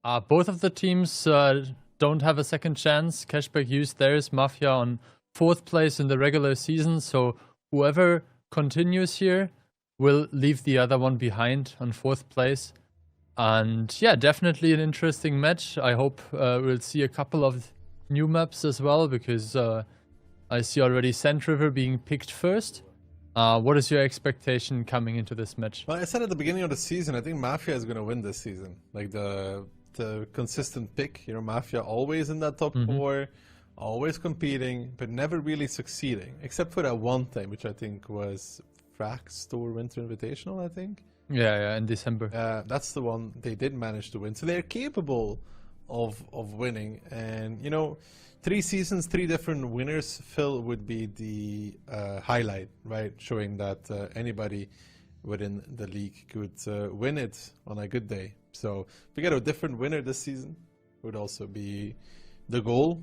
Both of the teams don't have a second chance. CASHBACK used theirs, MAFIA on 4th place in the regular season, so whoever continues here will leave the other one behind on 4th place. And yeah, definitely an interesting match. I hope we'll see a couple of new maps as well, because I see already Sand River being picked first. What is your expectation coming into this match? Well, I said at the beginning of the season, I think MAFIA is going to win this season. Like the consistent pick, you know, MAFIA always in that top 4, always competing, but never really succeeding, except for that one time, which I think was Frax Store Winter Invitational, I think. Yeah, in December. That's the one they did manage to win. So they're capable of winning. And, you know, 3 seasons, 3 different winners, Phil, would be the highlight, right? Showing that anybody within the league could win it on a good day. So if we get a different winner this season, would also be the goal,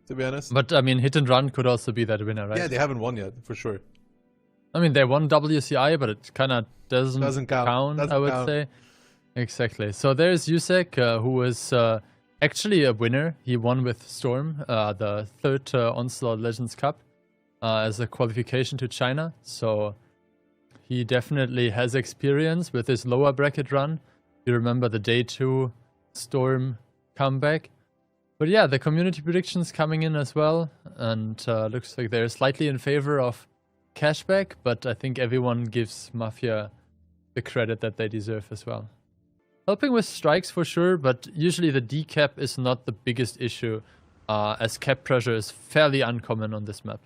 to be honest. But, I mean, Hit and Run could also be that winner, right? Yeah, they haven't won yet, for sure. I mean, they won WCI, but it kind of doesn't count, I would say. Exactly. So there's Yusek, who was actually a winner. He won with Storm, the 3rd Onslaught Legends Cup, as a qualification to China. So he definitely has experience with his lower bracket run. You remember the day 2 Storm comeback. But yeah, the community predictions coming in as well. And looks like they're slightly in favor of CASHBACK, but I think everyone gives MAFIA the credit that they deserve as well. Helping with strikes for sure, but usually the decap is not the biggest issue, as cap pressure is fairly uncommon on this map.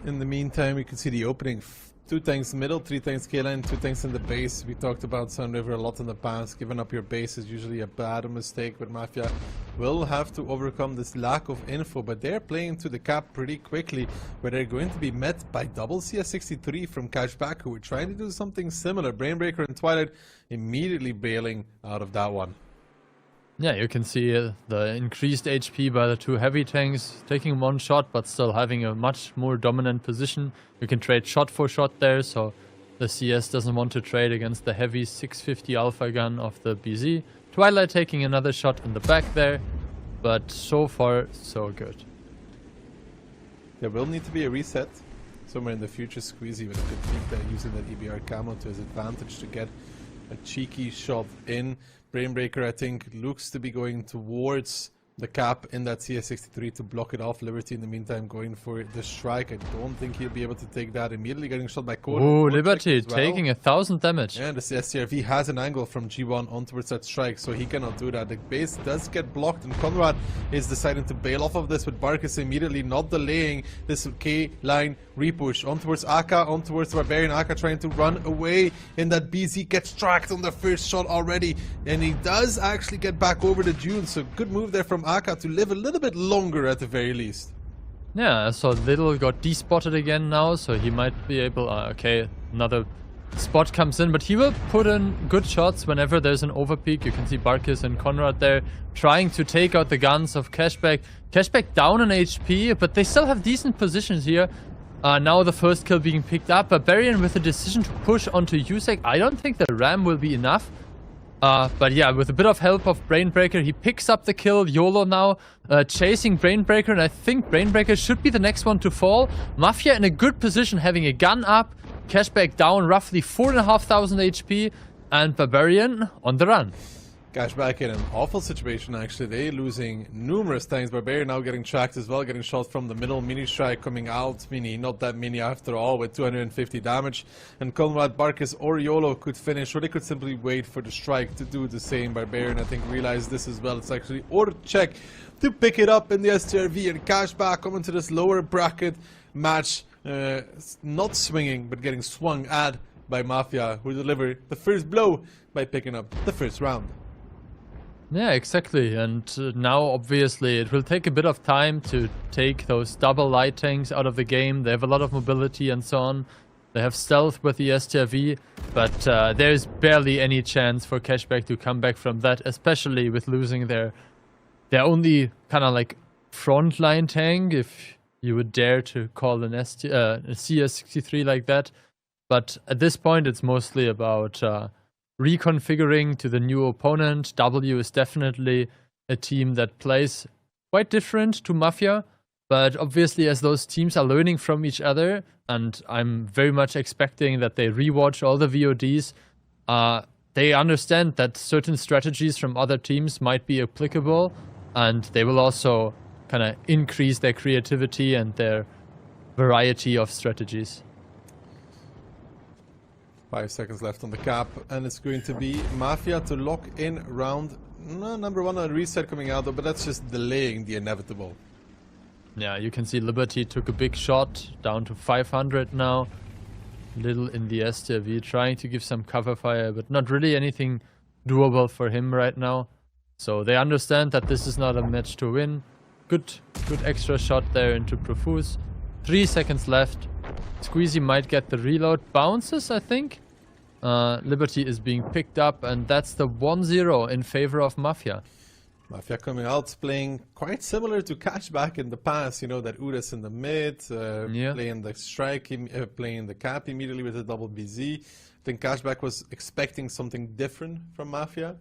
In the meantime, you can see the opening. 2 tanks middle, 3 tanks K-line, 2 tanks in the base. We talked about Sun River a lot in the past. Giving up your base is usually a bad mistake, but MAFIA will have to overcome this lack of info. But they're playing to the cap pretty quickly, where they're going to be met by double CS63 from CASHBACK, who were trying to do something similar. Brainbreaker and Twilight immediately bailing out of that one. Yeah, you can see the increased HP by the 2 heavy tanks, taking 1 shot, but still having a much more dominant position. You can trade shot for shot there, so the CS doesn't want to trade against the heavy 650 alpha gun of the BZ. Twilight taking another shot in the back there, but so far, so good. There will need to be a reset somewhere in the future. Squeezy with a good peek there, using that EBR camo to his advantage to get a cheeky shot in. Brainbreaker, I think, looks to be going towards the cap in that CS63 to block it off. Liberty, in the meantime, going for the strike. I don't think he'll be able to take that. Immediately getting shot by Code. Oh, Liberty taking 1,000 damage. Yeah, the STRV has an angle from G1 on towards that strike, so he cannot do that. The base does get blocked, and Conrad is deciding to bail off of this, with Barkus immediately not delaying this K-line repush. On towards Aka, on towards the Barbarian. Aka trying to run away, and that BZ gets tracked on the first shot already, and he does actually get back over the dune, so good move there from Aka to live a little bit longer at the very least. Yeah, so Little got despotted again now, so he might be able... okay, another spot comes in, but he will put in good shots whenever there's an overpeak. You can see Barkus and Conrad there trying to take out the guns of CASHBACK. CASHBACK down in HP, but they still have decent positions here. Now the first kill being picked up. Barbarian with a decision to push onto Yusek. I don't think the ram will be enough. But yeah, with a bit of help of Brainbreaker, he picks up the kill. YOLO now chasing Brainbreaker, and I think Brainbreaker should be the next one to fall. MAFIA in a good position, having a gun up. CASHBACK down roughly 4,500 HP, and Barbarian on the run. CASHBACK in an awful situation, actually. They're losing numerous times. Barbarian now getting tracked as well, getting shot from the middle. Mini strike coming out. Mini, not that mini after all, with 250 damage. And Conrad, Barkus, or YOLO could finish, or they could simply wait for the strike to do the same. Barbarian, I think, realized this as well. It's actually order check to pick it up in the STRV, and CASHBACK coming to this lower bracket match. Not swinging, but getting swung at by MAFIA, who delivered the first blow by picking up the first round. Yeah, exactly. And now, obviously, it will take a bit of time to take those double light tanks out of the game. They have a lot of mobility and so on. They have stealth with the STRV, but there's barely any chance for CASHBACK to come back from that, especially with losing their only kind of like frontline tank, if you would dare to call a CS63 like that. But at this point, it's mostly about reconfiguring to the new opponent. W is definitely a team that plays quite different to Mafia, but obviously as those teams are learning from each other, and I'm very much expecting that they rewatch all the VODs, they understand that certain strategies from other teams might be applicable, and they will also kind of increase their creativity and their variety of strategies. 5 seconds left on the cap, and it's going to be Mafia to lock in round number 1 on reset coming out, but that's just delaying the inevitable. Yeah, you can see Liberty took a big shot, down to 500 now. Little in the S.3, trying to give some cover fire, but not really anything doable for him right now. So they understand that this is not a match to win. Good extra shot there into Profuse. 3 seconds left. Squeezy might get the reload. Bounces, I think. Liberty is being picked up, and that's the 1-0 in favor of Mafia. Mafia coming out, playing quite similar to CASHBACK in the past. You know, that Udas in the mid, playing the strike, playing the cap immediately with a double BZ. I think CASHBACK was expecting something different from Mafia.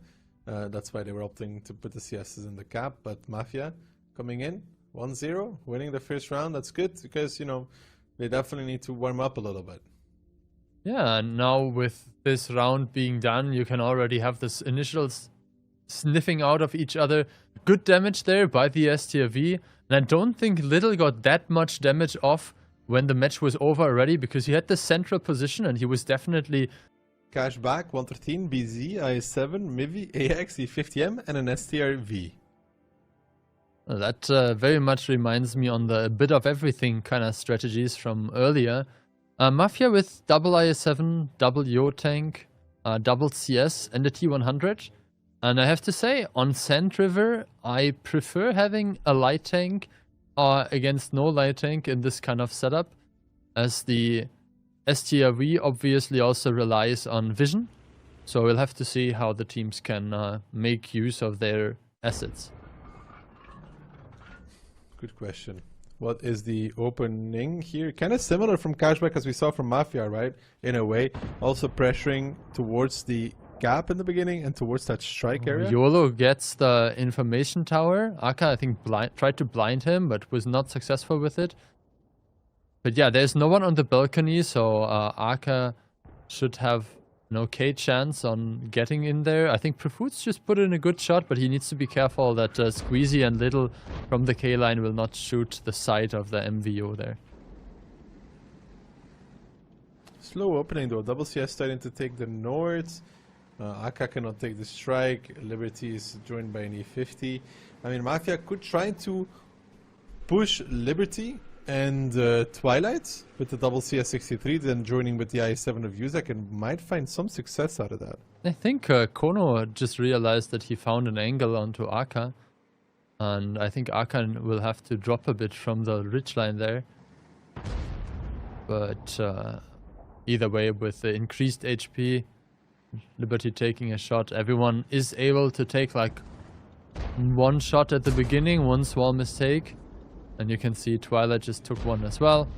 That's why they were opting to put the CSs in the cap. But Mafia coming in, 1-0, winning the first round. That's good because, you know, they definitely need to warm up a little bit. Yeah, and now with this round being done, you can already have this initial sniffing out of each other. Good damage there by the S.3, and I don't think Little got that much damage off when the match was over already, because he had the central position and he was definitely... CASHBACK, 113, BZ, IS7, MIVI, AX, E50M, and an S.3. That very much reminds me on the bit of everything kind of strategies from earlier. Mafia with double IS7, double Yo tank, double CS, and a T100. And I have to say, on Sand River, I prefer having a light tank against no light tank in this kind of setup, as the S.3 obviously also relies on vision. So we'll have to see how the teams can make use of their assets. Good question. What is the opening here? Kind of similar from CASHBACK as we saw from Mafia, right? In a way. Also pressuring towards the gap in the beginning and towards that strike area. YOLO gets the information tower. Aka, I think, tried to blind him, but was not successful with it. But yeah, there's no one on the balcony, so Aka should have an okay chance on getting in there. I think Profoots just put in a good shot, but he needs to be careful that Squeezy and Little from the K line will not shoot the side of the MVO there. Slow opening though. Double CS starting to take the north. Aka cannot take the strike. Liberty is joined by an E50. I mean, Mafia could try to push Liberty and Twilight with the double CS63, then joining with the IS7 of Yuzak, and might find some success out of that. I think Kono just realized that he found an angle onto Aka, and I think Aka will have to drop a bit from the ridgeline there. But either way, with the increased HP, Liberty taking a shot, everyone is able to take like one shot at the beginning, one small mistake. And you can see Twilight just took one as well.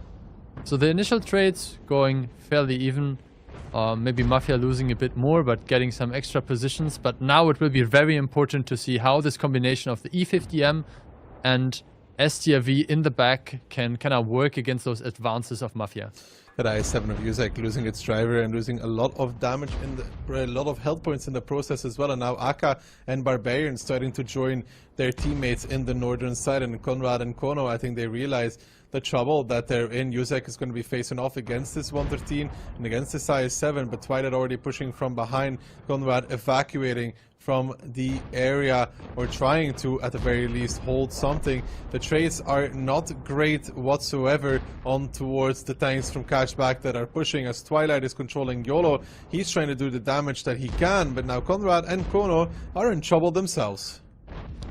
So the initial trades going fairly even. Maybe Mafia losing a bit more, but getting some extra positions. But now it will be very important to see how this combination of the E50M and S.3 in the back can kind of work against those advances of Mafia. That IS7 of Yuzak losing its driver and losing a lot of damage in a lot of health points in the process as well. And now Aka and Barbarian starting to join their teammates in the northern side. And Conrad and Kono, I think they realize the trouble that they're in. Yuzak is going to be facing off against this 113 and against this IS7, but Twilight already pushing from behind. Conrad evacuating from the area, or trying to at the very least hold something. The trades are not great whatsoever on towards the tanks from CASHBACK that are pushing, as Twilight is controlling YOLO. He's trying to do the damage that he can, but now Conrad and Kono are in trouble themselves.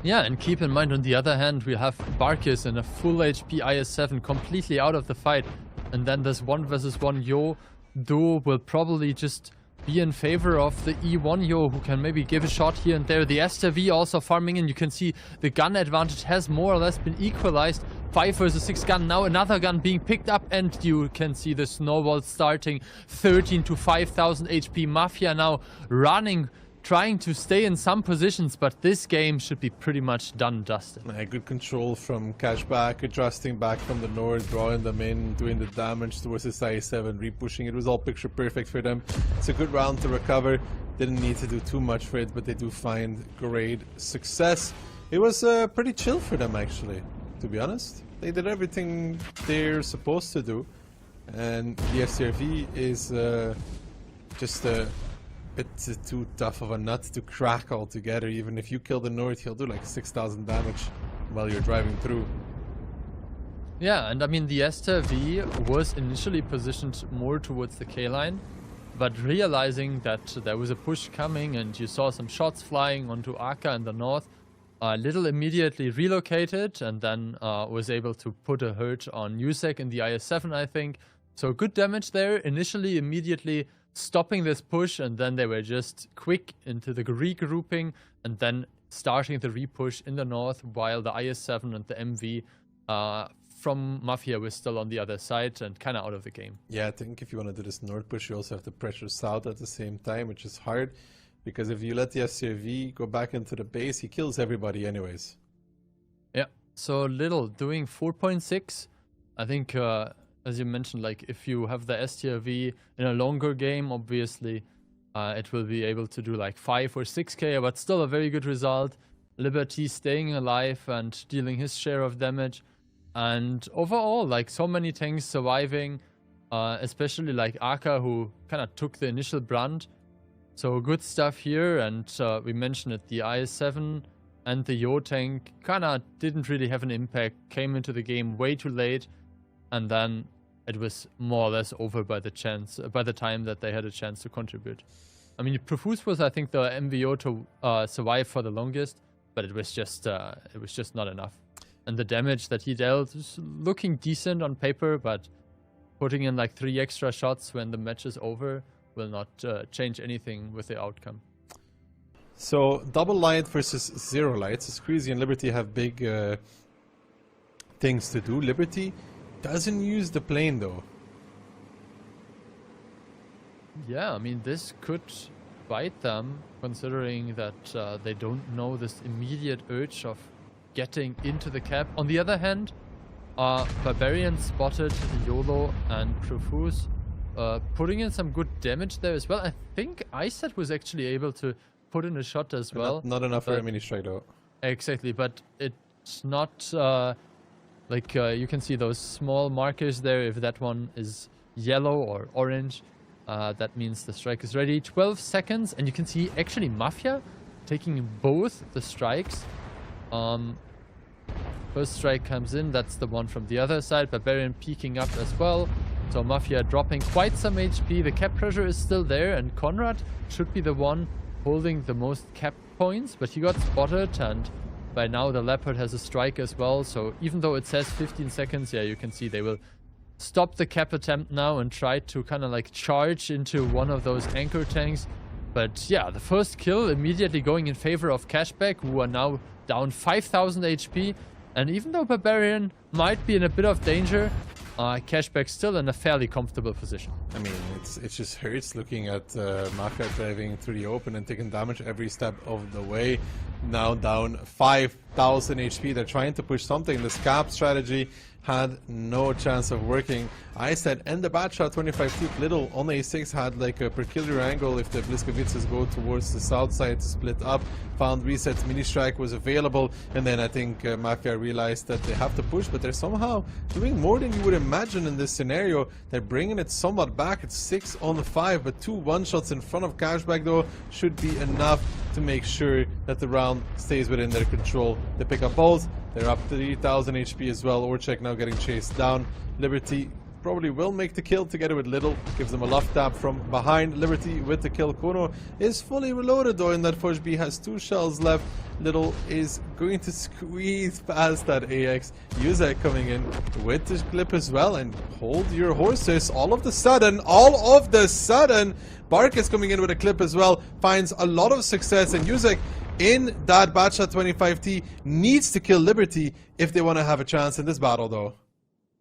Yeah, and keep in mind, on the other hand, we have Barkis and a full HP IS7 completely out of the fight. And then this 1 versus 1 Yo duo will probably just be in favor of the E1 Yo, who can maybe give a shot here and there. The S.3 also farming in. You can see the gun advantage has more or less been equalized. 5 versus 6 gun. Now another gun being picked up, and you can see the snowball starting. 13 to 5,000 HP. Mafia now running, trying to stay in some positions, but this game should be pretty much done and dusted. Good control from CASHBACK, adjusting back from the north, drawing them in, doing the damage towards this IS-7, repushing. It was all picture perfect for them. It's a good round to recover. Didn't need to do too much for it, but they do find great success. It was pretty chill for them, actually, to be honest. They did everything they're supposed to do, and the S.3 is just a bit too tough of a nut to crack altogether. Even if you kill the north, he'll do like 6,000 damage while you're driving through. Yeah, and I mean the S.3 was initially positioned more towards the K line, but realizing that there was a push coming and you saw some shots flying onto Aka in the north, Little immediately relocated and then was able to put a hurt on Yusek in the IS-7, I think. So good damage there, initially immediately stopping this push, and then they were just quick into the regrouping and then starting the repush in the north, while the IS-7 and the MV from Mafia was still on the other side and kind of out of the game. Yeah, I think if you want to do this north push, you also have to pressure south at the same time, which is hard, because if you let the S.3 go back into the base, he kills everybody anyways. Yeah, so Little doing 4.6. I think, as you mentioned, like if you have the S.3 in a longer game, obviously it will be able to do like 5 or 6k, but still a very good result. Liberty staying alive and dealing his share of damage. And overall, like so many tanks surviving, especially like Aka, who kind of took the initial brunt. So good stuff here, and we mentioned it, the IS-7 and the Yo tank kind of didn't really have an impact, came into the game way too late, and then it was more or less over by the time that they had a chance to contribute. I mean, Profuse was, I think, the MVO to survive for the longest, but it was just not enough. And the damage that he dealt is looking decent on paper, but putting in like 3 extra shots when the match is over will not change anything with the outcome. So double light versus 0 lights. Squeezy and Liberty have big things to do. Liberty doesn't use the plane though. Yeah, I mean, this could bite them, considering that they don't know this immediate urge of getting into the cap. On the other hand, Barbarian spotted YOLO and Profuse putting in some good damage there as well. I think Iset was actually able to put in a shot as well. Not enough for a mini strike though. Exactly, but it's not like you can see those small markers there. If that one is yellow or orange, that means the strike is ready. 12 seconds, and you can see actually Mafia taking both the strikes. First strike comes in, that's the one from the other side. Barbarian peeking up as well. So Mafia dropping quite some HP. The cap pressure is still there, and Conrad should be the one holding the most cap points, but he got spotted, and by now the Leopard has a strike as well. So even though it says 15 seconds, yeah, you can see they will stop the cap attempt now and try to kind of like charge into one of those anchor tanks. But yeah, the first kill immediately going in favor of CASHBACK, who are now down 5,000 HP. And even though Barbarian might be in a bit of danger, CASHBACK still in a fairly comfortable position. I mean, it just hurts looking at Mafia driving through the open and taking damage every step of the way. Now down 5,000 HP. They're trying to push something. The scab strategy had no chance of working. I said, and the bad shot 25 tick. Little on A6 had like a peculiar angle if the Bliskovitzes go towards the south side to split up. Found resets, mini strike was available, and then I think Mafia realized that they have to push, but they're somehow doing more than you would imagine in this scenario. They're bringing it somewhat back. It's 6 on 5, but 2 one-shots in front of CASHBACK though should be enough to make sure that the round stays within their control. They pick up both. They're up 3,000 HP as well. Orchek now getting chased down. Liberty probably will make the kill together with Little. Gives them a left tap from behind. Liberty with the kill. Kono is fully reloaded though in that Fush B. Has 2 shells left. Little is going to squeeze past that AX. Yusek coming in with the clip as well. And hold your horses. All of the sudden, Bark is coming in with a clip as well. Finds a lot of success, and Yusek in that Batshot 25T needs to kill Liberty if they want to have a chance in this battle, though.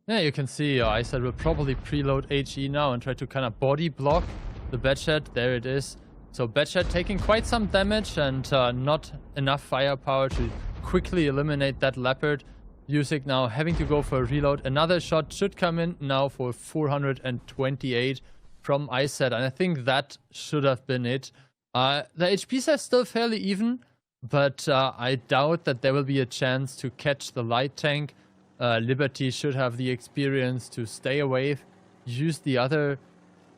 Yeah, you can see ISET will probably preload HE now and try to kind of body block the Batshot. There it is. So Batshot taking quite some damage and not enough firepower to quickly eliminate that Leopard. Yusik now having to go for a reload. Another shot should come in now for 428 from ISET, and I think that should have been it. The HPs are still fairly even, but I doubt that there will be a chance to catch the light tank. Liberty should have the experience to stay away, use the other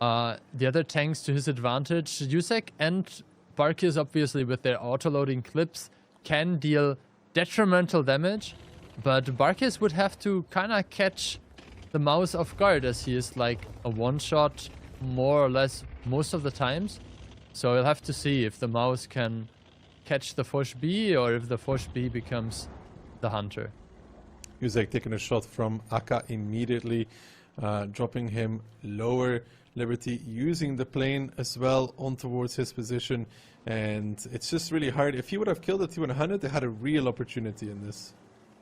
tanks to his advantage. Yusek and Barkis, obviously with their auto-loading clips, can deal detrimental damage, but Barkis would have to kind of catch the mouse off guard, as he is like a one-shot more or less most of the times. So we'll have to see if the mouse can catch the Foch B or if the Foch B becomes the hunter. Yusek taking a shot from Aka immediately, dropping him lower. Liberty using the plane as well on towards his position, and it's just really hard. If he would have killed the T100, they had a real opportunity in this.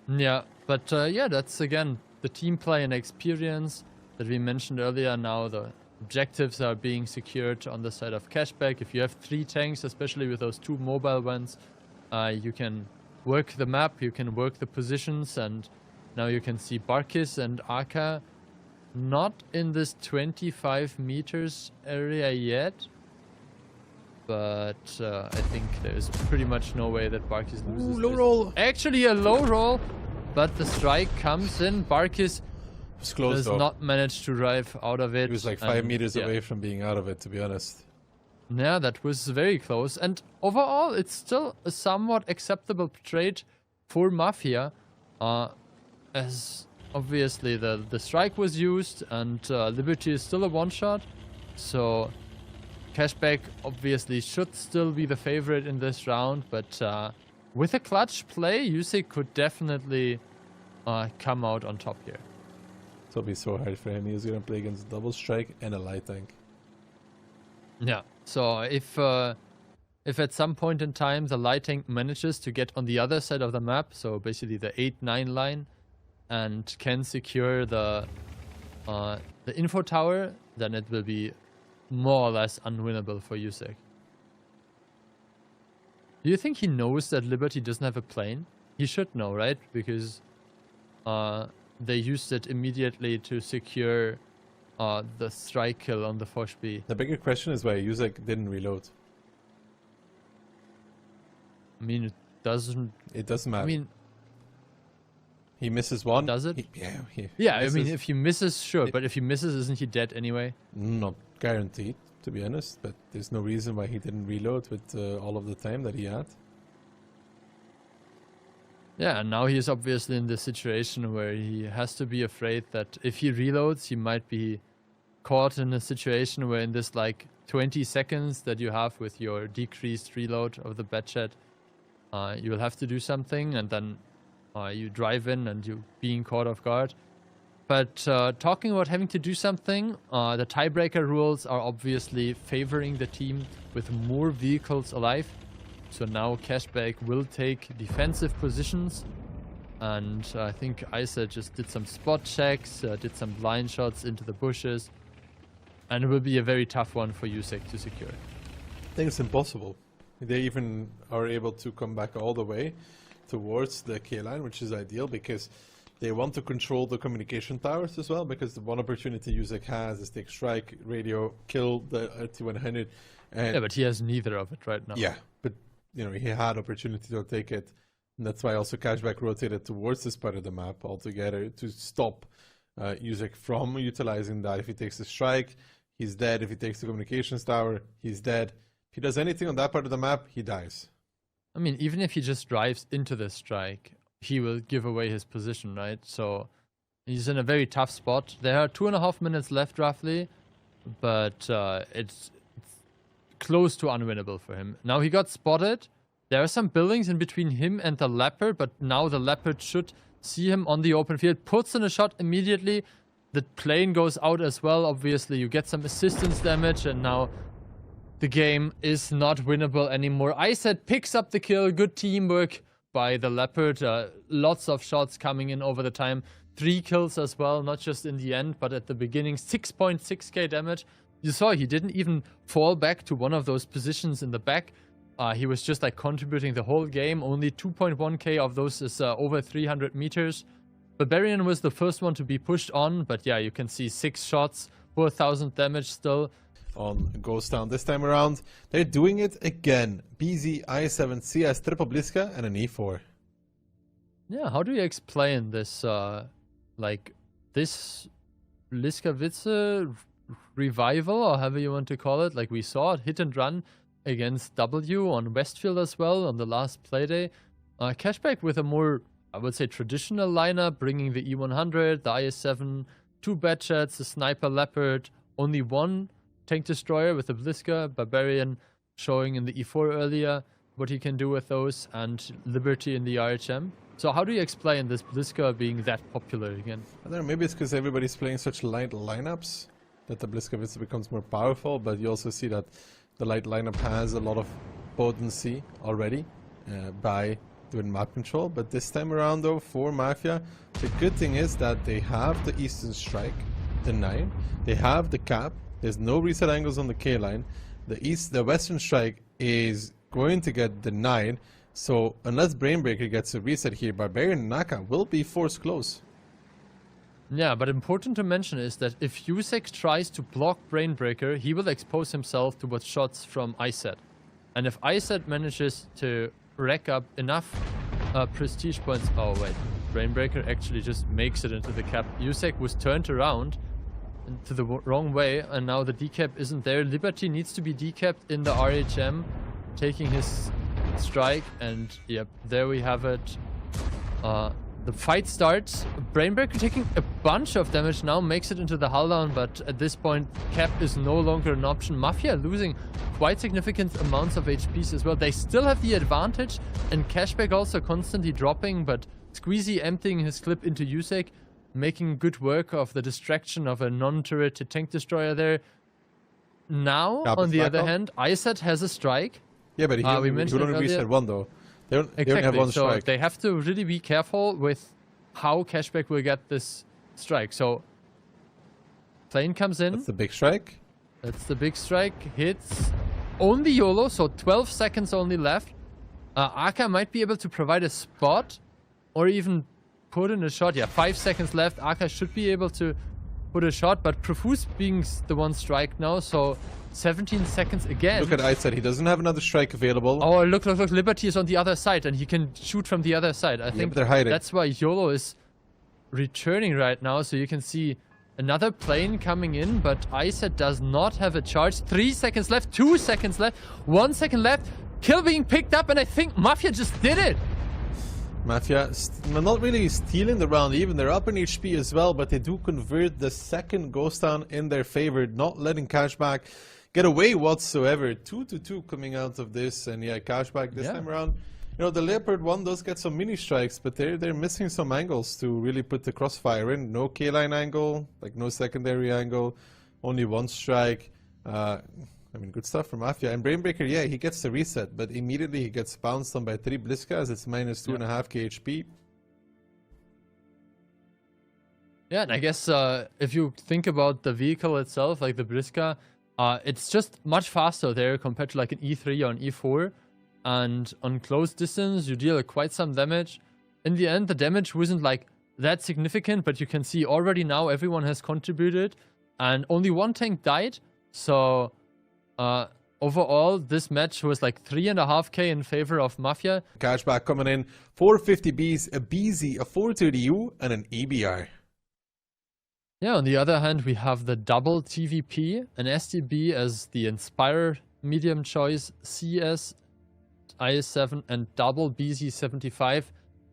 Yeah, but yeah, that's again the team play and experience that we mentioned earlier. Now the objectives are being secured on the side of CASHBACK. If you have 3 tanks, especially with those 2 mobile ones, you can work the map, you can work the positions, and now you can see Barkis and Aka not in this 25 meters area yet, but I think there's pretty much no way that Barkis loses. Ooh, low roll. Actually a low roll, but the strike comes in. Barkis does not manage to drive out of it. He was like 5 meters away from being out of it, to be honest. Yeah, that was very close. And overall, it's still a somewhat acceptable trade for Mafia, as obviously the strike was used and Liberty is still a one-shot. So CASHBACK obviously should still be the favorite in this round, but with a clutch play, Yusik could definitely come out on top here. It'll be so hard for him. He's going to play against double strike and a light tank. Yeah, so if at some point in time the light tank manages to get on the other side of the map, so basically the 8-9 line, and can secure the info tower, then it will be more or less unwinnable for Yusik. Do you think he knows that Liberty doesn't have a plane? He should know, right? Because they used it immediately to secure the strike kill on the Foch B. The bigger question is why Yusik didn't reload. I mean, it doesn't matter. I mean, he misses one. Does it? Yeah, I mean, if he misses, sure. But if he misses, isn't he dead anyway? Not guaranteed, to be honest. But there's no reason why he didn't reload with all of the time that he had. Yeah, and now he's obviously in this situation where he has to be afraid that if he reloads, he might be caught in a situation where in this like 20 seconds that you have with your decreased reload of the Batshot, you will have to do something, and then you drive in and you're being caught off guard. But talking about having to do something, the tiebreaker rules are obviously favoring the team with more vehicles alive. So now CASHBACK will take defensive positions, and I think ISET just did some spot checks, did some blind shots into the bushes, and it will be a very tough one for Yusik to secure. I think it's impossible. They even are able to come back all the way towards the K line, which is ideal because they want to control the communication towers as well, because the one opportunity Yusik has is take strike, radio, kill the T100. And yeah, but he has neither of it right now. Yeah, but you know, he had opportunity to take it, and that's why also CASHBACK rotated towards this part of the map altogether to stop Yusik from utilizing that. If he takes the strike, he's dead. If he takes the communications tower, he's dead. If he does anything on that part of the map, he dies. I mean, even if he just drives into the strike, he will give away his position, right? So he's in a very tough spot. There are 2.5 minutes left roughly, but it's close to unwinnable for him. Now he got spotted. There are some buildings in between him and the Leopard, but now the Leopard should see him on the open field. Puts in a shot immediately. The plane goes out as well. Obviously, you get some assistance damage, and now the game is not winnable anymore. ISET picks up the kill. Good teamwork by the Leopard. Lots of shots coming in over the time. 3 kills as well, not just in the end, but at the beginning. 6.6k damage. You saw he didn't even fall back to one of those positions in the back. He was just like contributing the whole game. Only 2.1k of those is over 300 meters. Barbarian was the first one to be pushed on, but yeah, you can see 6 shots, 4,000 damage still. On Ghost Town this time around, they're doing it again. BZ, I7, CS, triple Bliska, and an E4. Yeah, how do you explain this, like, this Bliska revival, or however you want to call it? Like, we saw it hit and run against W on Westfield as well on the last playday. CASHBACK with a more, I would say, traditional lineup, bringing the E100, the IS-7, 2 Batchets, the Sniper Leopard, only 1 Tank Destroyer with the Bliska, Barbarian showing in the E4 earlier what he can do with those, and Liberty in the RHM. So how do you explain this Bliska being that popular again? I don't know, maybe it's because everybody's playing such light lineups that the Bliska becomes more powerful, but you also see that the light lineup has a lot of potency already by doing map control. But this time around though, for Mafia, the good thing is that they have the Eastern Strike, the 9, they have the cap. There's no reset angles on the K line. The Western Strike is going to get the 9. So unless Brainbreaker gets a reset here, Barbarian and Naka will be forced close. Yeah, but important to mention is that if Yusek tries to block Brainbreaker, he will expose himself towards shots from ISET. And if ISET manages to rack up enough prestige points... Oh wait, Brainbreaker actually just makes it into the cap. Yusek was turned around to the wrong way, and now the decap isn't there. Liberty needs to be decapped in the RHM, taking his strike, and yep, there we have it. The fight starts. Brainbreaker taking a bunch of damage now, makes it into the hull down, but at this point, cap is no longer an option. Mafia losing quite significant amounts of HPs as well. They still have the advantage, and CASHBACK also constantly dropping, but Squeezy emptying his clip into Yusek, making good work of the distraction of a non-turreted tank destroyer there. Now, on the other hand, ISET has a strike. Yeah, but he only reset 1 though. They only have 1 strike. So they have to really be careful with how CASHBACK will get this strike. So, plane comes in. That's the big strike. That's the big strike. Hits only YOLO, so 12 seconds only left. Aka might be able to provide a spot or even put in a shot. Yeah, 5 seconds left. Aka should be able to put a shot, but Profuse being the one strike now, so 17 seconds again. Look at ISET, he doesn't have another strike available. Oh, look, Liberty is on the other side, and he can shoot from the other side. I think they're hiding. That's why YOLO is returning right now, so you can see another plane coming in, but ISET does not have a charge. 3 seconds left, 2 seconds left, 1 second left. Kill being picked up, and I think Mafia just did it. Mafia, not really stealing the round even, they're up in HP as well, but they do convert the second Ghost Town in their favor, not letting CASHBACK get away whatsoever. 2-2 coming out of this, and yeah, CASHBACK this time around. You know, the Leopard 1 does get some mini strikes, but they're missing some angles to really put the crossfire in. No K-line angle, like no secondary angle, only 1 strike. I mean, good stuff from Mafia. And Brainbreaker, yeah, he gets the reset, but immediately he gets bounced on by 3 Bliska as it's minus 2.5k HP. Yeah, and I guess if you think about the vehicle itself, like the Bliska, it's just much faster there compared to like an E3 or an E4. And on close distance, you deal quite some damage. In the end, the damage wasn't like that significant, but you can see already now everyone has contributed. And only 1 tank died, so... overall, this match was like 3.5k in favor of Mafia. CASHBACK coming in, 450Bs, a BZ, a 430U, and an EBR. Yeah, on the other hand, we have the double TVP, an SDB as the Inspire medium choice, CS, IS-7, and double BZ-75.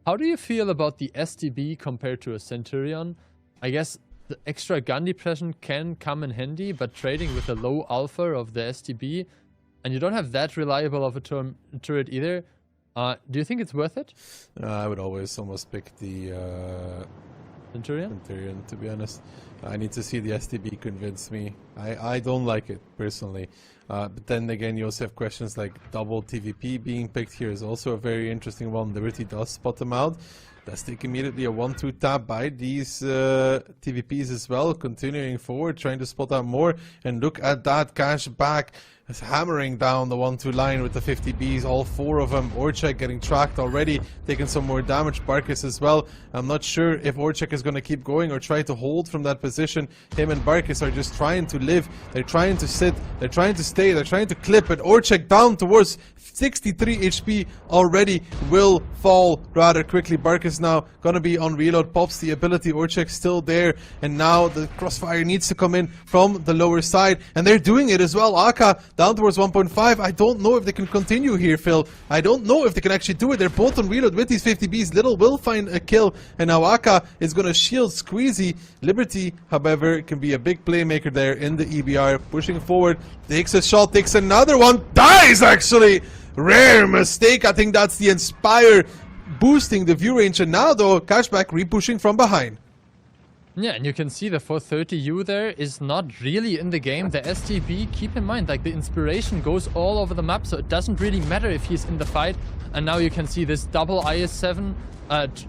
How do you feel about the SDB compared to a Centurion? I guess the extra gun depression can come in handy, but trading with a low alpha of the SDB, and you don't have that reliable of a turret either, do you think it's worth it? I would always almost pick the Centurion, to be honest. I need to see the SDB convince me. I don't like it, personally. But then again, you also have questions like double TVP being picked here is also a very interesting one. Liberty does spot them out. Does take immediately a 1-2 tap by these TVPs as well, continuing forward, trying to spot out more. And look at that, CASHBACK is hammering down the 1-2 line with the 50Bs, all 4 of them. Orchek getting tracked already, taking some more damage. Barkis as well. I'm not sure if Orchek is going to keep going or try to hold from that position. Him and Barkis are just trying to live. They're trying to sit. They're trying to stay. They're trying to clip it. Orchek down towards 63 HP already, will fall rather quickly. Barkis now going to be on reload. Pops the ability. Orchek still there. And now the crossfire needs to come in from the lower side. And they're doing it as well. Aka down towards 1.5. I don't know if they can continue here, Phil. I don't know if they can actually do it. They're both on reload with these 50Bs. Little will find a kill. And now Aka is going to shield Squeezy. Liberty, however, can be a big playmaker there in the EBR. Pushing forward. Takes a shot. Takes another one. Dies, actually. Rare mistake. I think that's the Inspire boosting the view range. And now, though, CASHBACK re-pushing from behind. Yeah, and you can see the 430U there is not really in the game. The STB, keep in mind, like the inspiration goes all over the map, so it doesn't really matter if he's in the fight. And now you can see this double IS-7,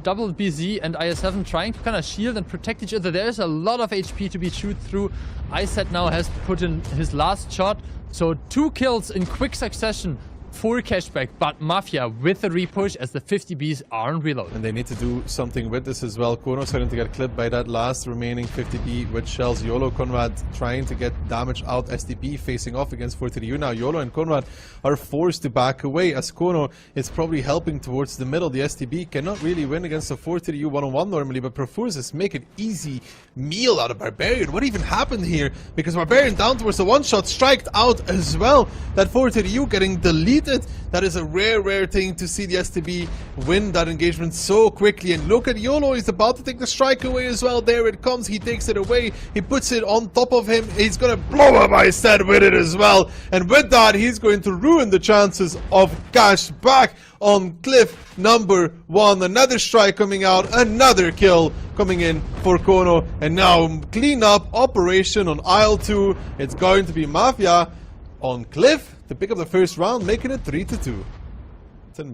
double BZ and IS-7 trying to kind of shield and protect each other. There's a lot of HP to be chewed through. ISET now has put in his last shot, so 2 kills in quick succession for CASHBACK, but Mafia with the repush as the 50Bs are on reload. And they need to do something with this as well. Kono starting to get clipped by that last remaining 50B with shells. YOLO, Conrad trying to get damage out. STB facing off against 430U. Now YOLO and Conrad are forced to back away as Kono is probably helping towards the middle. The STB cannot really win against a 430U one-on-one normally, but Perforces make an easy meal out of Barbarian. What even happened here? Because Barbarian down towards the one-shot, striked out as well. That 430U getting deleted. That is a rare thing to see the STB win that engagement so quickly. And look at YOLO, he's about to take the strike away as well. There it comes, he takes it away, he puts it on top of him, he's gonna blow up ISET with it as well. And with that, he's going to ruin the chances of CASHBACK on cliff number 1. Another strike coming out, another kill coming in for Kono. And now clean up operation on aisle 2. It's going to be Mafia on cliff to pick up the first round, making it 3-2.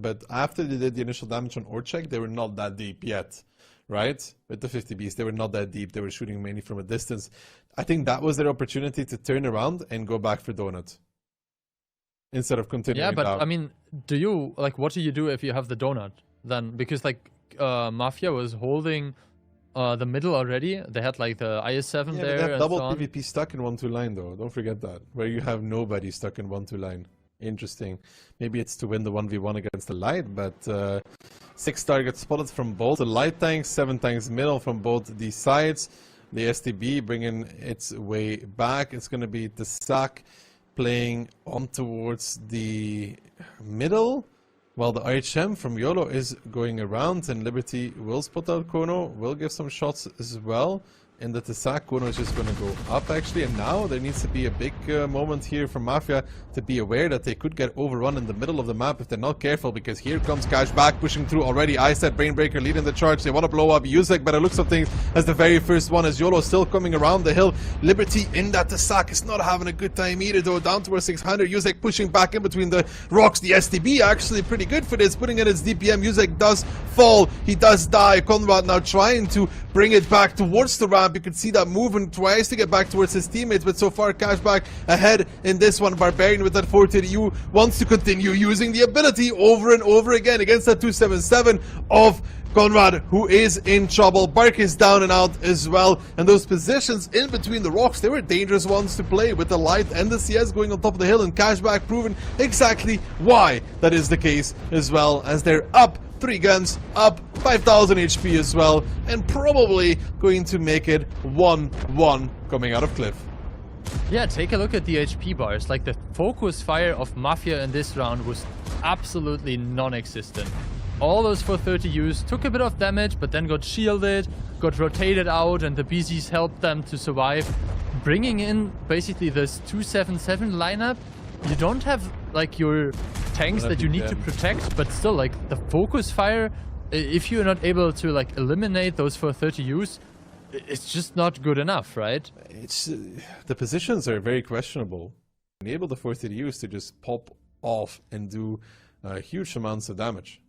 But after they did the initial damage on Orchek, they were not that deep yet, right? With the 50Bs, they were not that deep. They were shooting mainly from a distance. I think that was their opportunity to turn around and go back for Donut instead of continuing. Yeah, but down. I mean, do you like what do you do if you have the Donut then? Because like Mafia was holding the middle already. They had like the IS-7 there. They have and double so on. PvP stuck in 1-2 line though. Don't forget that. Where you have nobody stuck in 1-2 line. Interesting. Maybe it's to win the 1v1 against the light, but 6 targets spotted from both the light tanks, 7 tanks middle from both these sides. The STB bringing its way back. It's going to be the Sack playing on towards the middle. While the IHM from YOLO is going around, and Liberty will spot out Kono, will give some shots as well. And that the Sack Kono is just going to go up actually. And now there needs to be a big moment here for Mafia to be aware that they could get overrun in the middle of the map if they're not careful. Because here comes CASHBACK pushing through already. ISET, Brainbreaker leading the charge. They want to blow up Yuzek, but it looks of things as the very first one, as YOLO still coming around the hill. Liberty in that the Sack is not having a good time either though. Down towards 600. Yuzek pushing back in between the rocks. The STB actually pretty good for this, putting in its DPM. Yuzek does fall. He does die. Conrad now trying to bring it back towards the ramp. You can see that moving, tries to get back towards his teammates, but so far CASHBACK ahead in this one. Barbarian with that 430U wants to continue using the ability over and over again against that 277 of Conrad, who is in trouble. Bark is down and out as well, and those positions in between the rocks, they were dangerous ones to play with the light and the CS going on top of the hill, and CASHBACK proving exactly why that is the case as well, as they're up 3 guns, up 5,000 HP as well, and probably going to make it 1-1 coming out of cliff. Yeah, take a look at the HP bars. Like the focus fire of Mafia in this round was absolutely non-existent. All those 430Us took a bit of damage, but then got shielded, got rotated out, and the BZs helped them to survive. Bringing in basically this 277 lineup, you don't have like your tanks that you need to protect, but still like the focus fire, if you're not able to like eliminate those 430Us, it's just not good enough, right? It's the positions are very questionable. enable the 430Us to just pop off and do huge amounts of damage.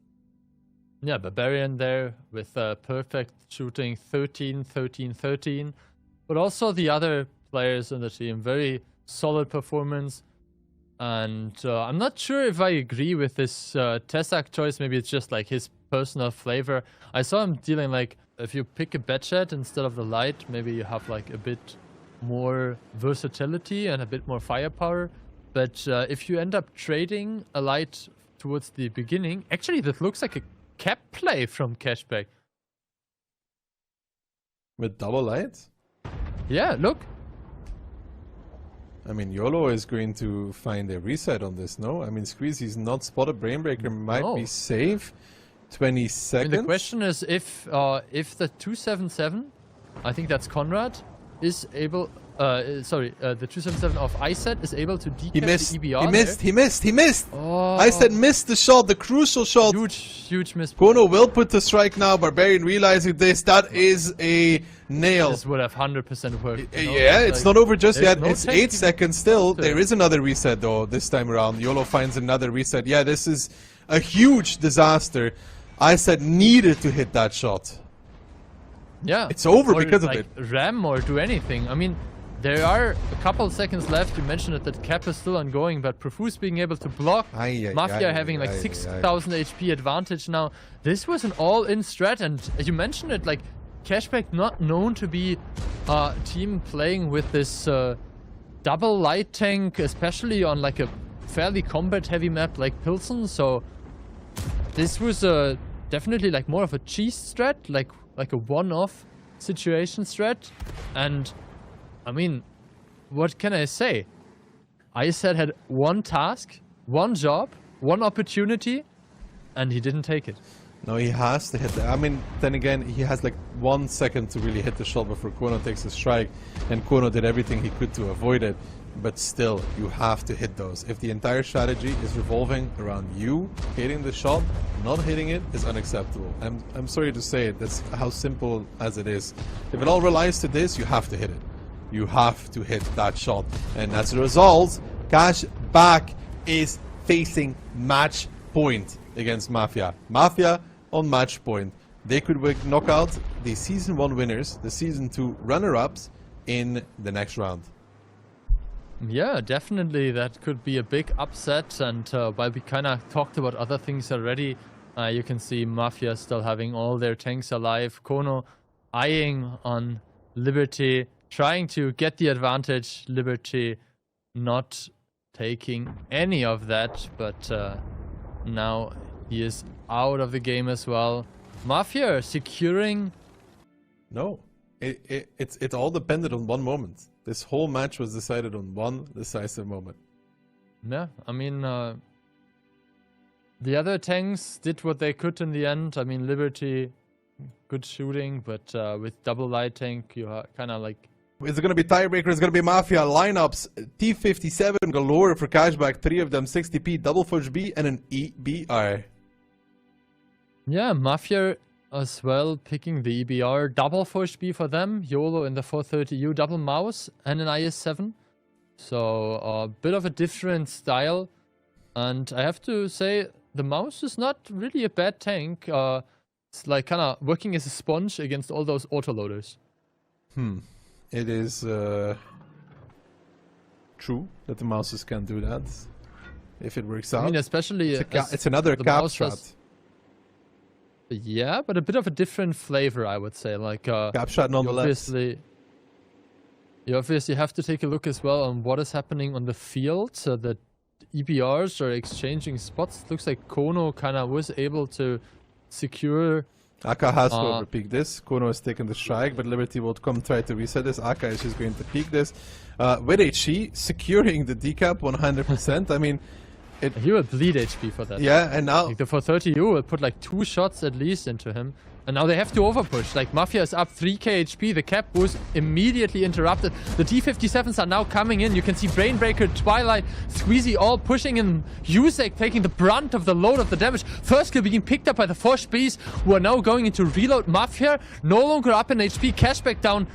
Yeah, Barbarian there with perfect shooting, 13, 13, 13. But also the other players in the team, very solid performance. And I'm not sure if I agree with this Tessak choice. Maybe it's just like his personal flavor. I saw him dealing like, if you pick a Batchat instead of the light, maybe you have like a bit more versatility and a bit more firepower. But if you end up trading a light towards the beginning, actually that looks like a cap play from CASHBACK. With double lights? Yeah, look. I mean, YOLO is going to find a reset on this, no? I mean, Squeezy's not spotted. Brainbreaker might be safe. 20 seconds. I mean, the question is if the 277, I think that's Conrad, is able... the 277 of ISET is able to decap the EBR. He missed! Oh. ISET missed the shot, the crucial shot. Huge miss. Kono will put the strike now. Barbarian realizing this. That is a nail. This would have 100% worked. Yeah, it's not over just yet. It's 8 seconds still. There is another reset though this time around. YOLO finds another reset. Yeah, this is a huge disaster. ISET needed to hit that shot. Yeah. It's over because of it. Ram or do anything. I mean, there are a couple of seconds left. You mentioned it, that cap is still ongoing, but Profuse being able to block. Mafia having like 6,000 HP advantage now. This was an all-in strat, and you mentioned it, like CASHBACK not known to be a team playing with this double light tank, especially on like a fairly combat-heavy map like Pilsen. So this was definitely like more of a cheese strat, like a one-off situation strat, and I mean, what can I say? ISET had one task, one job, one opportunity, and he didn't take it. No, he has to hit the... I mean, then again, he has like 1 second to really hit the shot before Kono takes the strike, and Kono did everything he could to avoid it. But still, you have to hit those. If the entire strategy is revolving around you hitting the shot, not hitting it is unacceptable. I'm sorry to say it, that's how simple as it is. If it all relies to this, you have to hit it. You have to hit that shot. And as a result, CASHBACK is facing match point against Mafia. Mafia on match point. They could knock out the Season 1 winners, the Season 2 runner-ups in the next round. Yeah, definitely. That could be a big upset. And while we kind of talked about other things already, you can see Mafia still having all their tanks alive. Kono eyeing on Liberty, trying to get the advantage. Liberty not taking any of that, but now he is out of the game as well. Mafia securing... No, it all depended on one moment. This whole match was decided on one decisive moment. Yeah, I mean, the other tanks did what they could in the end. I mean, Liberty, good shooting, but with double light tank, you are kind of like... Is it going to be tiebreaker? It's going to be Mafia lineups. T57 galore for CASHBACK. 3 of them 60p, double fudge B, and an EBR. Yeah, Mafia as well picking the EBR. Double fudge B for them. YOLO in the 430U, double mouse, and an IS-7. So a bit of a different style. And I have to say, the mouse is not really a bad tank. It's like kind of working as a sponge against all those autoloaders. It is true that the mouses can do that if it works out. I mean, especially it's another cap shot. Yeah, but a bit of a different flavor, I would say. Like cap shot nonetheless. You obviously have to take a look as well on what is happening on the field. So the EBRs are exchanging spots. Looks like Kono kind of was able to secure. Aka has to overpeak this. Kono has taken the strike, but Liberty will come try to reset this. Aka is just going to peak this. With HE, securing the decap 100%. I mean, he will bleed HP for that. Yeah, and now... Like the 430U will put like 2 shots at least into him. And now they have to overpush. Like Mafia is up 3k HP. The cap was immediately interrupted. The T57s are now coming in. You can see Brainbreaker, Twilight, Squeezy all pushing in. Yusek taking the brunt of the load of the damage. First kill being picked up by the 4 Sps who are now going into reload. Mafia no longer up in HP. CASHBACK down.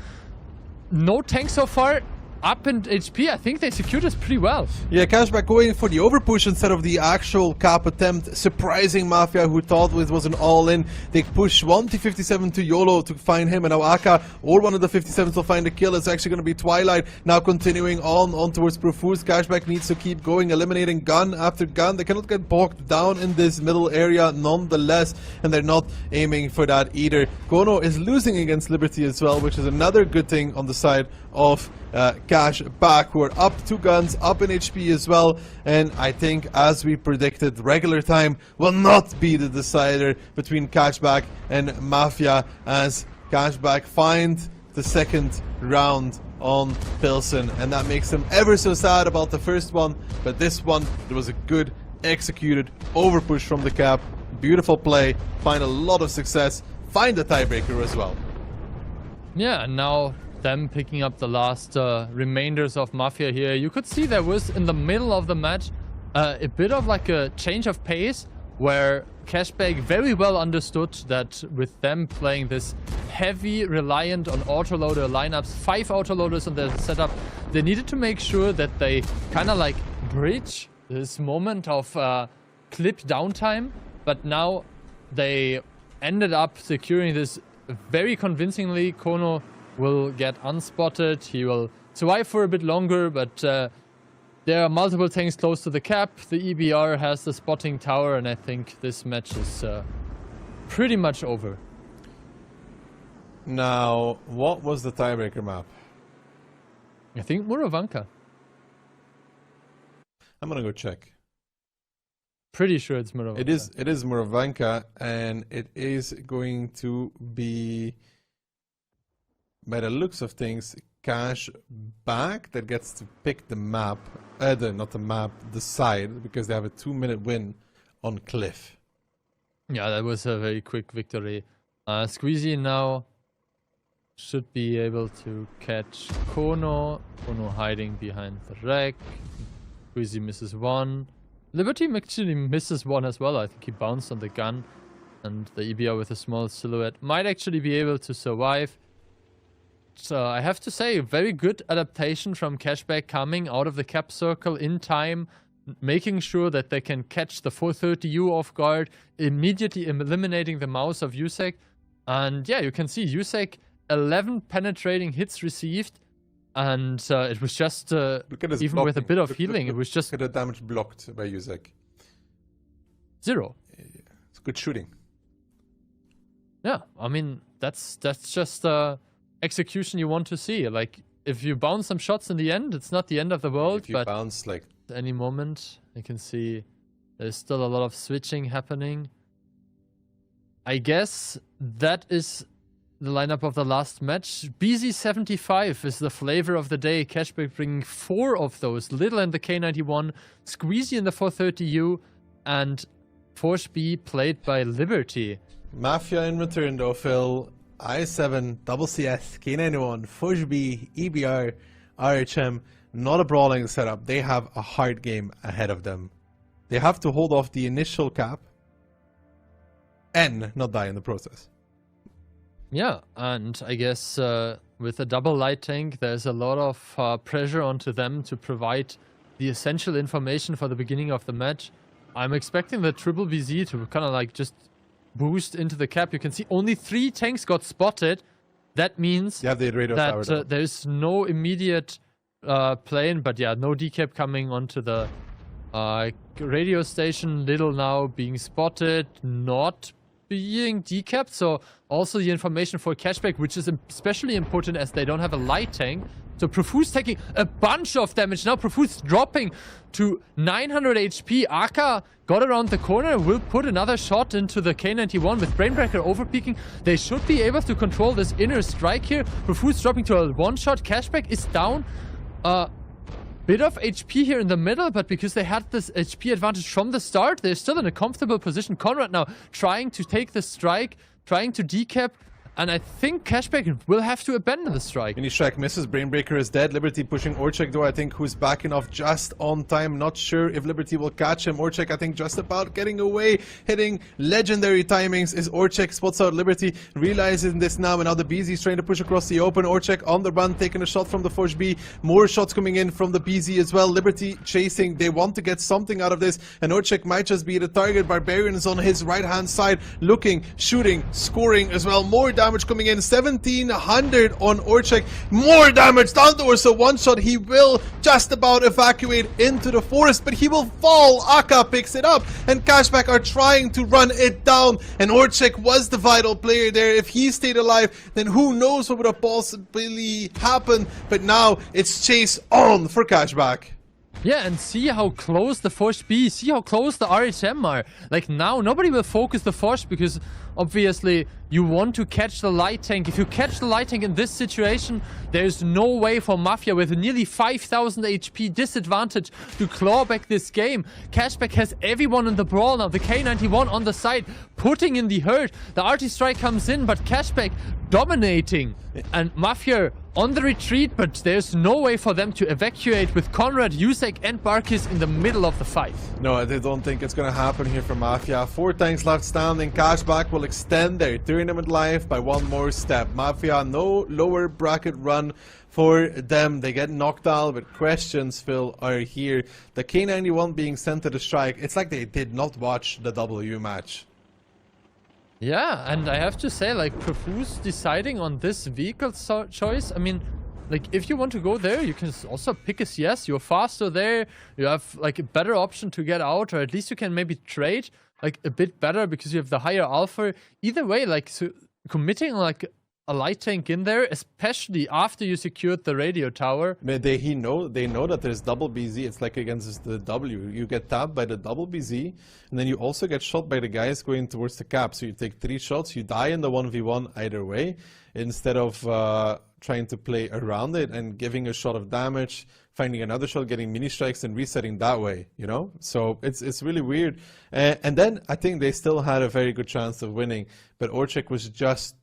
No tank so far. up in HP. I think they secured this pretty well. Yeah, CASHBACK going for the overpush instead of the actual cap attempt, surprising MAFIA, who thought it was an all-in. They push one T57 to YOLO to find him, and now Aka or one of the 57s will find the kill. It's actually going to be Twilight now continuing on towards Profuse. CASHBACK needs to keep going, eliminating gun after gun. They cannot get bogged down in this middle area nonetheless, and they're not aiming for that either. Kono is losing against Liberty as well, which is another good thing on the side of CASHBACK, who are up 2 guns, up in HP as well. And I think, as we predicted, regular time will not be the decider between CASHBACK and MAFIA, as CASHBACK find the second round on Pilsen, and that makes them ever so sad about the first one. But this one, it was a good executed overpush from the cap, beautiful play, find a lot of success, find the tiebreaker as well. Yeah, and now them picking up the last remainders of MAFIA here. You could see there was, in the middle of the match, a bit of like a change of pace, where CASHBACK very well understood that with them playing this heavy reliant on autoloader lineups, 5 autoloaders on their setup, they needed to make sure that they kind of like bridge this moment of clip downtime. But now they ended up securing this very convincingly. Kono will get unspotted. He will survive for a bit longer, but there are multiple tanks close to the cap. The EBR has the spotting tower, and I think this match is pretty much over. Now, what was the tiebreaker map? I think Muravanka. I'm gonna go check. Pretty sure it's Muravanka. It is Muravanka, and it is going to be, by the looks of things, CASHBACK that gets to pick the map, not the map, the side, because they have a 2-minute win on Cliff. Yeah, that was a very quick victory. Squeezy now should be able to catch Kono. Kono hiding behind the wreck. Squeezy misses one. Liberty actually misses one as well. I think he bounced on the gun, and the EBR with a small silhouette might actually be able to survive. So I have to say, very good adaptation from CASHBACK, coming out of the cap circle in time, making sure that they can catch the 430U off guard, immediately eliminating the mouse of Yusek. And yeah, you can see Yusek, 11 penetrating hits received, and it was just, even blocking. with a bit of healing, it was just... Look at the damage blocked by Yusek. 0. It's good shooting. Yeah, I mean, that's just execution you want to see. Like, if you bounce some shots in the end, it's not the end of the world. If you but bounce, like... at any moment, I can see there's still a lot of switching happening. I guess that is the lineup of the last match. BZ75 is the flavor of the day. CASHBACK bringing 4 of those. Little in the K91, Squeezy in the 430U, and Force B played by Liberty. MAFIA in return though, Phil. I7, CCS, K91, Force B, EBR, RHM. Not a brawling setup. They have a hard game ahead of them. They have to hold off the initial cap and not die in the process. Yeah, and I guess with a double light tank, there's a lot of pressure onto them to provide the essential information for the beginning of the match. I'm expecting the triple BZ to kind of like just boost into the cap. You can see only 3 tanks got spotted. That means that there's no immediate plane, but yeah, no decap coming onto the radio station. Little now being spotted, not being decapped. So also the information for CASHBACK, which is especially important as they don't have a light tank. So Profuse taking a bunch of damage. Now Profuse dropping to 900 HP. Aka got around the corner, will put another shot into the K91 with Brainbreaker overpeaking. They should be able to control this inner strike here. Profuse dropping to a one-shot. CASHBACK is down. Bit of HP here in the middle, but because they had this HP advantage from the start, they're still in a comfortable position. Conrad now trying to take the strike, trying to decap And I think CASHBACK will have to abandon the strike. Mini strike misses. Brainbreaker is dead. Liberty pushing Orchek though, I think, who's backing off just on time. Not sure if Liberty will catch him. Orchek, I think, just about getting away. Hitting legendary timings is Orchek. Spots out Liberty. Realizing this now, and now the BZ is trying to push across the open. Orchek on the run, taking a shot from the Forge B. More shots coming in from the BZ as well. Liberty chasing. They want to get something out of this, and Orchek might just be the target. Barbarian is on his right-hand side, looking, shooting, scoring as well. More damage coming in. 1700 on Orchek. More damage down towards a one-shot. He will just about evacuate into the forest, but he will fall. Aka picks it up, and CASHBACK are trying to run it down, and Orchek was the vital player there. If he stayed alive, then who knows what would have possibly happened, but now it's chase on for CASHBACK. Yeah, and see how close the Forge B, see how close the RHM are. Like now, nobody will focus the Forge because obviously you want to catch the light tank. If you catch the light tank in this situation, there's no way for Mafia with nearly 5000 HP disadvantage to claw back this game. CASHBACK has everyone in the brawl now. The K91 on the side, putting in the hurt. The RT strike comes in, but CASHBACK dominating. And Mafia on the retreat, but there's no way for them to evacuate with Conrad, Yusek and Barkis in the middle of the fight. No, they don't think it's going to happen here for Mafia. 4 tanks left standing. CASHBACK will extend their tournament life by one more step. Mafia, no lower bracket run for them. They get knocked out, but questions, Phil, are here. The K91 being sent to the strike, it's like they did not watch the W match. Yeah, and I have to say, like, Profuse deciding on this vehicle choice, I mean, like, if you want to go there, you can also pick a CS, you're faster there, you have, like, a better option to get out, or at least you can maybe trade, like, a bit better because you have the higher alpha. Either way, like, so committing, like, a light tank in there, especially after you secured the radio tower. They know that there's double BZ. It's like against the W. You get tapped by the double BZ, and then you also get shot by the guys going towards the cap. So you take 3 shots, you die in the 1v1 either way, instead of trying to play around it and giving a shot of damage, finding another shot, getting mini strikes and resetting that way, you know? So it's really weird. And then I think they still had a very good chance of winning, but Orchek was just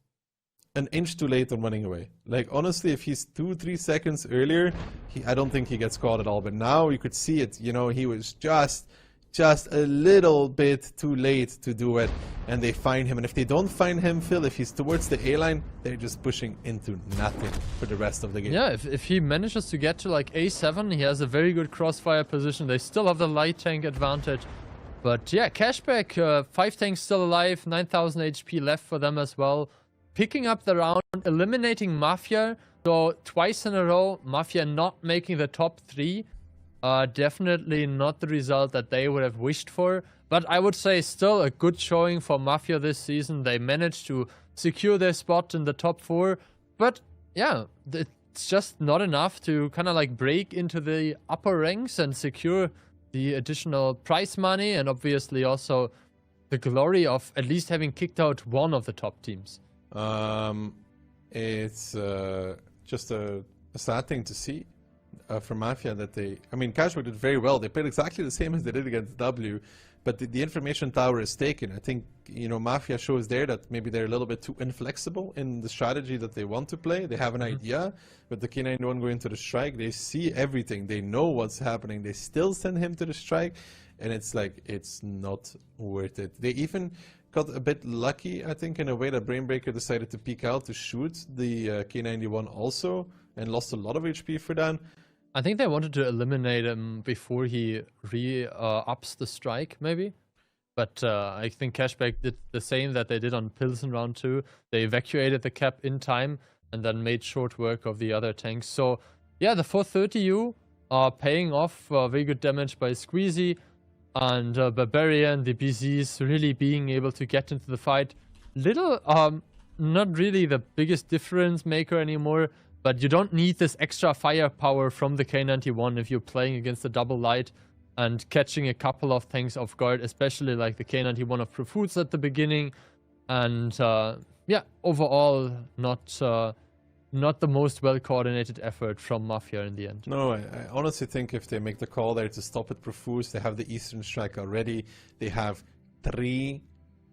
an inch too late on running away. Like, honestly, if he's 2-3 seconds earlier, I don't think he gets caught at all. But now you could see it, you know, he was just a little bit too late to do it, and they find him. And if they don't find him, Phil, if he's towards the A line, they're just pushing into nothing for the rest of the game. Yeah, if he manages to get to like A7, he has a very good crossfire position. They still have the light tank advantage. But yeah, CASHBACK, 5 tanks still alive, 9000 HP left for them as well. Picking up the round, eliminating Mafia. So twice in a row, Mafia not making the top 3. Definitely not the result that they would have wished for. But I would say still a good showing for Mafia this season. They managed to secure their spot in the top 4. But yeah, it's just not enough to kind of like break into the upper ranks and secure the additional prize money. And obviously also the glory of at least having kicked out one of the top teams. It's just a sad thing to see for Mafia that I mean, CASHBACK did very well. They played exactly the same as they did against W, but the information tower is taken. I think, you know, Mafia shows there that maybe they're a little bit too inflexible in the strategy that they want to play. They have an idea, but the K91 going to the strike, they see everything. They know what's happening. They still send him to the strike, and it's like, it's not worth it. They even got a bit lucky, I think, in a way that Brainbreaker decided to peek out to shoot the K91 also, and lost a lot of HP for that. I think they wanted to eliminate him before he ups the strike, maybe. But I think CASHBACK did the same that they did on Pilsen round 2. They evacuated the cap in time and then made short work of the other tanks. So yeah, the 430U are paying off. Very good damage by Squeezy. And Barbarian, the BZs really being able to get into the fight. Little, not really the biggest difference maker anymore, but you don't need this extra firepower from the K91 if you're playing against a double light and catching a couple of tanks off guard, especially like the K91 of Profoods at the beginning. And yeah, overall, not the most well-coordinated effort from Mafia in the end. No, I honestly think if they make the call there to stop at Profuse, they have the Eastern Strike already. They have 3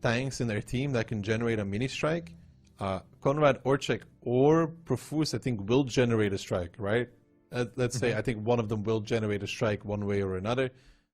tanks in their team that can generate a mini strike. Konrad, Orchek, or Profuse, I think, will generate a strike, right? Let's say I think one of them will generate a strike one way or another.